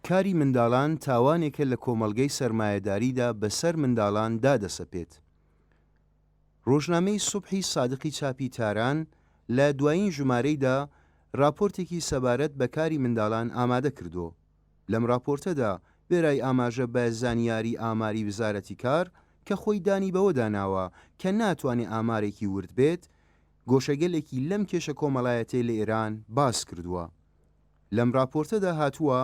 کاری منداڵان تاوانێکە لە کۆمەڵگەی سەرمایەداریدا بەسەر منداڵان دادەسەپێت. ڕۆژنامەی سوبحی سادقی چاپی تاران لە دوایین ژمارەیدا راپۆرتێکی سەبارەت بە کاری منداڵان ئامادە کردو. لەم راپۆرتەدا وێرای ئاماژە بە زانیاری ئاماری وزارەتی کار کە خۆی دانی بەوە داناوە کە ناتوانێت ئامارێکی ورد بێت، گۆشەگەلێکی لەم کێشە کۆمەڵایەتەی لە ئێران باس کردووە. لەم راپۆرتەدا هاتووە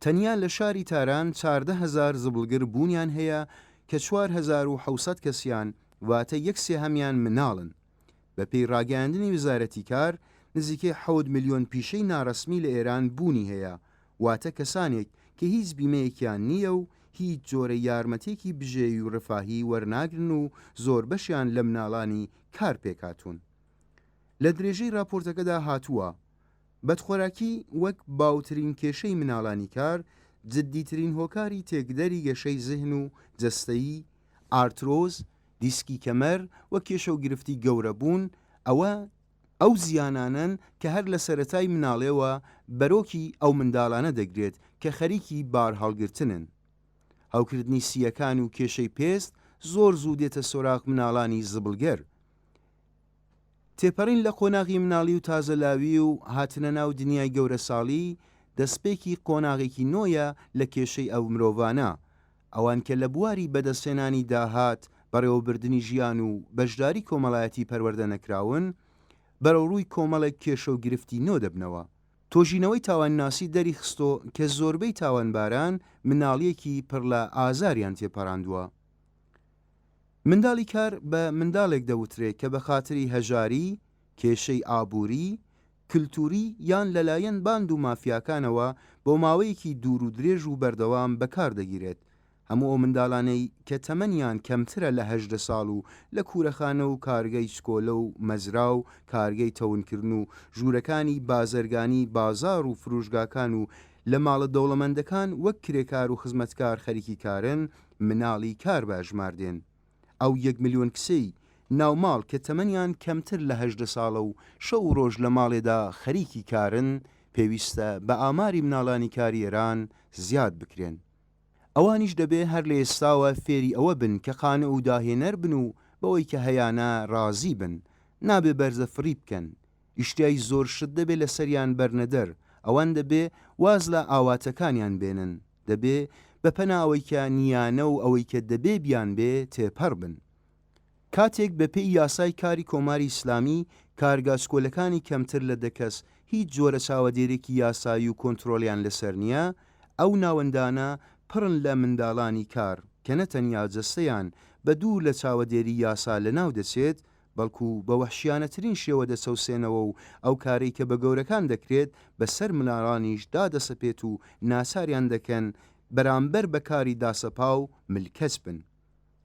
تەنیا لە شاری تاران 14,000 زبڵگر بوونیان هەیە کە 4,700 کەسیان واتە 1/3 مناڵن. بە پێی ڕاگەیاندنی وزارەتی کار نزیکەی 7 ملیۆن پیشەی ناڕەسمی لە ئێران بوونی هەیە، واتە کەسانێک کە هیچ بیمەیەکیان نییە و هیچ جۆرە یارمەتێکی بژێوی و ڕفاهی وەرناگرن و زۆر بەشیان لە مناڵانی کار پێکاتون. لە درێژەی راپۆرتەکەدا هاتووە بەدخۆراکی وەک باوترین کێشەی مناڵانی کار جددیترین هۆکاری تێکدەری گەشەی زهن و جەستەیی، ئارترۆز، دیسکی کەمەر و کێشە و گرفتی گەورە بوون، ئەو زیانانن کە هەر لە سەرەتای مناڵێەوە بەرۆکی ئەو منداڵانە دەگرێت کە خەریکی بار هەڵگرتنن. هەوکردنی سیەکان و کێشەی پێست زۆر زوو دێتە سۆراق مناڵانی زبڵگەر. تێپەڕین لە قۆناغی مناڵی و تازەلاوی و هاتنە ناو دنیای گەورە ساڵی دەستپێکی قۆناغێکی نۆیە لە کێشەی ئەو مرۆڤانە، ئەوان کە لە بواری بەدەستێنانی داهات بەڕێوەبردننی ژیان و بەشداری کۆمەڵایەتی پەروەردە نەکراون بەرەو ڕووی کۆمەڵێک کێشە و گرفتی نۆ دەبنەوە. تۆژینەوەی تاوانناسی دەری خستۆ کە زۆربەی تاوانباران مناڵیەکی پڕ لە ئازاریان تێپەڕاندووە. منداڵی کار بە منداڵێک دەوترێت کە بە خاتری هەژاری، کێشەی ئابووری، کللتوری یان لەلایەن باند و مافیاکانەوە بۆ ماوەیەکی دوور و درێژ و بەردەوام بەکار دەگیرێت. هەموو ئەو منداڵانەی کە تەمەنیان کەمترە لە 18 ساڵ و لە کوورەخانە و کارگەی سکۆلە و مەزرا و کارگەی تەونکردن و ژوورەکانی بازرگانی بازار و فروشگاکان و لە ماڵە دەوڵەمەندەکان وەک کرێکار و خزمەتکار خەریکی کارن، مناڵی کار بەژماردێن. ئەو 1 ملیۆن کسەی ناوماڵ کە تەمەنیان کەمتر لە 18 ساڵە و شەو ڕۆژ لە ماڵێدا خەریکی کارن، پێویستە بە ئاماری مناڵانی کاری ئێران زیاد بکرێن. ئەوانیش دەبێ هەر لە ئێستاوە فێری ئەوە بن کە قانە و داهێنەر بن و بەوەی کە هەیانە ڕازی بن، نابێ بەرزە فڕی بکەن. ئیشتیای زۆر شت دەبێ لە سەریان بەرنەدەر، ئەوان دەبێ واز لە ئاواتەکانیان بێنن، دەبێ بە پەناوەی کە نیانە و ئەوەی کە دەبێ بیان بێ تێپەڕ بن. کاتێک بە پێی یاسای کاری کۆماری ئیسلامی کارگاسکۆلەکانی کەمتر لە 10 کەس هیچ جۆرە چاوەدێرێکی یاسایی و کۆنتترۆلیان لەسەر نییە، ئەو ناوەندانە پڕن لە منداڵانی کار کە نەتەنیا جەستەیان بە دوور لە چاوەدێری یاسا لە ناو دەچێت، بەڵکو بە وەحشیانەترین شێوە دەسەوسێنەوە و ئەو کارەی کە بە گەورەکان دەکرێت بەسەر مناڵانیش دادەسەپێت و ناساریان دەکەن بەرامبەر بە کاری داسەپا و ملکەس بن.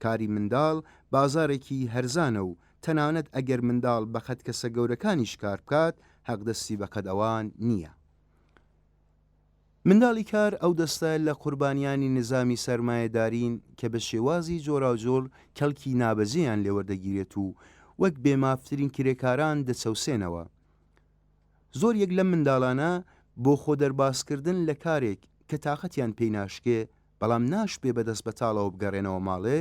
کاری منداڵ بازارێکی هەرزانە و تەنانەت ئەگەر منداڵ بە قەت کەسە گەورەکانیش کار بکات حەقدەستی بە قەت ئەوان نییە. منداڵی کار ئەو دەستە لە قوربانیانی نظامی سەرمایەدارین کە بە شێوازی جۆراوجۆر کەڵکی نابەزیان لێوەردەگیرێت و وەک بێمافترین کرێکاران دەچەوسێنەوە. زۆر یەک لەم منداڵانە بۆ خۆ دەرباسکردن لە کارێک کە تااقەتیان پێی ناشکێ بەڵام ناشپێ بەدەست بەتاڵەوە بگەڕێنەوە ماڵێ،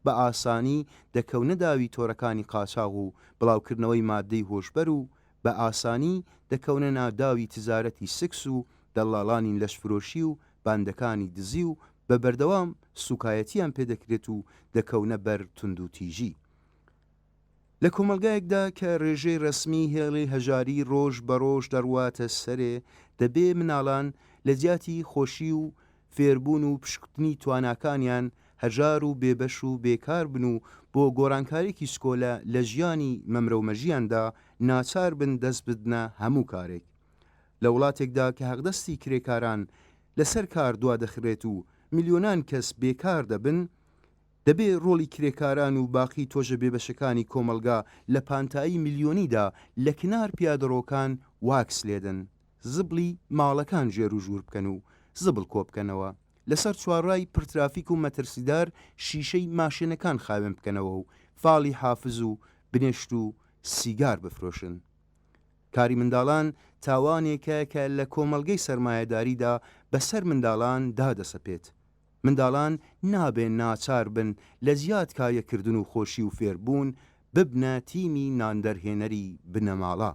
بە ئاسانی دەکەونە داوی تۆڕەکانی قاچاغ و بڵاوکردنەوەی مادەی هۆشبەر و بە ئاسانی دەکەونە ناوداوی تجارەتی سکس و دەڵاڵانی لەشفرۆشی و باندەکانی دزی و بە بەردەوام سوکایەتیان پێدەکرێت و دەکەونە بەر تونند و تیژی. لە کۆمەلگایەکدا کە ڕێژەی ڕسمی هێڵی هەژاری ڕۆژ بە ڕۆژ دەڕواتە سەرێ، دەبێ مناڵان لە جیاتی خۆشی و فێربوون و پشکنی تواناکانیان هەژار و بێبەش و بێکار بن و بۆ گۆڕانکارێکی سکۆلە لە ژیانی مەمرە و مەژیاندا ناچار بن دەست بدنە هەموو کارێک. لە وڵاتێکدا کە حەقدەستی کرێکاران لەسەر کار دوا دەخرێت و میلیۆنان کەس بێکار دەبن، دەبێ ڕۆڵی کرێکاران و باقی تۆژە بێبەشەکانی کۆمەلگا لە پانتایی میلیۆنیدا لە کنار پیادەڕۆکان واکس لێدن، زبڵی ماڵەکان ژێر و ژوور بکەن و زبڵ کۆبکەنەوە، لەسەر چوارڕای پرترافیک و مەترسیدار شیشەی ماشێنەکان خاوێن بکەنەوە و فاڵی حافز و بنێشت و سیگار بفرۆشن. کاری منداڵان تاوانێکە کە لە کۆمەڵگەی سەرمایەداریدا بەسەر منداڵان دادەسەپێت. منداڵان نابێن ناچار بن لە زیاد کاریەکردن و خۆشی و فێربوون ببنە تیمی ناندەرهێنەری بنەماڵە.